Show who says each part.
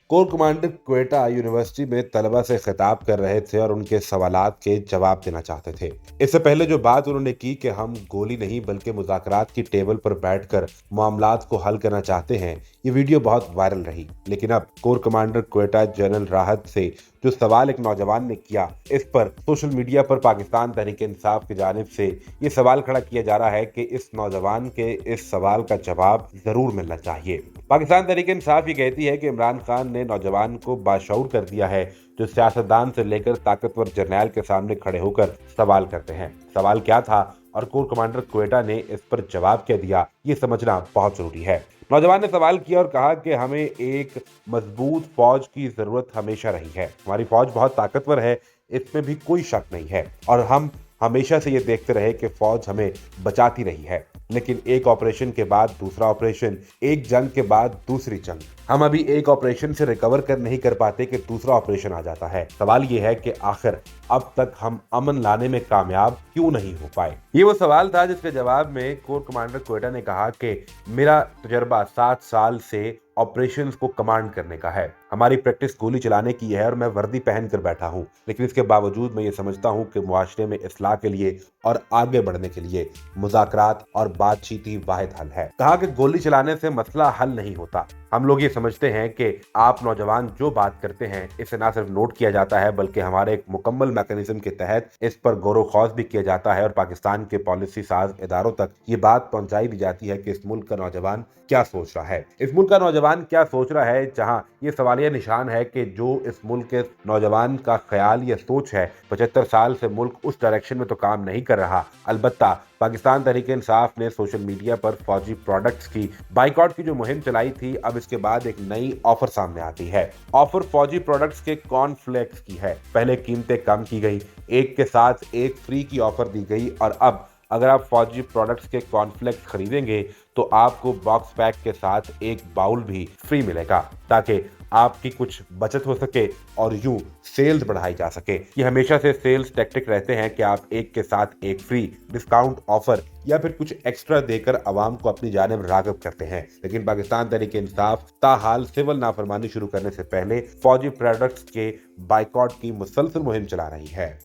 Speaker 1: Core commander Quetta university में तलबा से खिताब कर रहे थे और उनके सवालात के जवाब देना चाहते थे। इससे पहले जो बात उन्होंने की कि हम गोली नहीं बल्कि मुज़ाकरात की टेबल पर बैठकर मामलात को हल करना चाहते हैं, ये वीडियो बहुत वायरल रही। लेकिन अब कोर कमांडर क्वेटा जनरल राहत से जो सवाल एक नौजवान ने किया, इस पर सोशल मीडिया पर पाकिस्तान तहरीक इंसाफ की जानिब से ये सवाल खड़ा किया जा रहा है कि इस नौजवान के इस सवाल का जवाब जरूर मिलना चाहिए। पाकिस्तान तहरीक इंसाफ ये कहती है कि इमरान खान ने नौजवान को बाशऊर कर दिया है, जो सियासतदान से लेकर ताकतवर जर्नैल के सामने खड़े होकर सवाल करते हैं। सवाल क्या था और कोर कमांडर क्वेटा ने इस पर जवाब क्या दिया, ये समझना बहुत जरूरी है। नौजवान ने सवाल किया और कहा कि हमें एक मजबूत फौज की जरूरत हमेशा रही है। हमारी फौज बहुत ताकतवर है, इसमें भी कोई शक नहीं है, और हम हमेशा से ये देखते रहे कि फौज हमें बचाती रही है। लेकिन एक ऑपरेशन के बाद दूसरा ऑपरेशन, एक जंग के बाद दूसरी जंग, हम अभी एक ऑपरेशन से रिकवर नहीं कर पाते कि दूसरा ऑपरेशन आ जाता है। सवाल ये है कि आखिर अब तक हम अमन लाने में कामयाब क्यों नहीं हो पाए। ये वो सवाल था जिसके जवाब में कोर कमांडर क्वेटा ने कहा कि मेरा तजर्बा 7 साल से ऑपरेशंस को कमांड करने का है। हमारी प्रैक्टिस गोली चलाने की है और मैं वर्दी पहन कर बैठा हूँ, लेकिन इसके बावजूद मैं ये समझता हूँ कि मुआशरे में इस्लाह के लिए और आगे बढ़ने के लिए मुज़ाकरात और बातचीत ही वाहिद हल है। कहा कि गोली चलाने से मसला हल नहीं होता। हम लोग ये समझते हैं कि आप नौजवान जो बात करते हैं, इसे ना सिर्फ नोट किया जाता है बल्कि हमारे एक मुकम्मल मैकेनिज्म के तहत इस पर गौर खौज भी किया जाता है और पाकिस्तान के पॉलिसी साज इदारों तक ये बात पहुंचाई भी जाती है कि इस मुल्क का नौजवान क्या सोच रहा है। इस मुल्क का नौजवान क्या सोच रहा है, जहां ये सवालिया निशान है कि जो इस मुल्क के नौजवान का ख्याल या सोच है, 75 साल से मुल्क उस डायरेक्शन में तो काम नहीं कर रहा। अलबत्ता पाकिस्तान तहरीक इंसाफ ने सोशल मीडिया पर फौजी प्रोडक्ट्स की बाइकआउट की जो मुहिम चलाई थी, अब इसके बाद एक नई ऑफर सामने आती है। ऑफर फौजी प्रोडक्ट्स के कॉर्नफ्लेक्स की है। पहले कीमतें कम की गई, एक के साथ एक फ्री की ऑफर दी गई, और अब अगर आप फौजी प्रोडक्ट्स के कॉर्नफ्लेक्स खरीदेंगे तो आपको बॉक्स पैक के साथ एक बाउल भी फ्री मिलेगा, ताकि आपकी कुछ बचत हो सके और यूं सेल्स बढ़ाई जा सके। ये हमेशा से सेल्स टैक्टिक रहते हैं कि आप एक के साथ एक फ्री डिस्काउंट ऑफर या फिर कुछ एक्स्ट्रा देकर आवाम को अपनी जानिब राग़िब करते हैं। लेकिन पाकिस्तान तहरीक इंसाफ ताहाल सिविल नाफरमानी शुरू करने से पहले फौजी प्रोडक्ट्स के बाइकआउट की मुसलसल मुहिम चला रही है।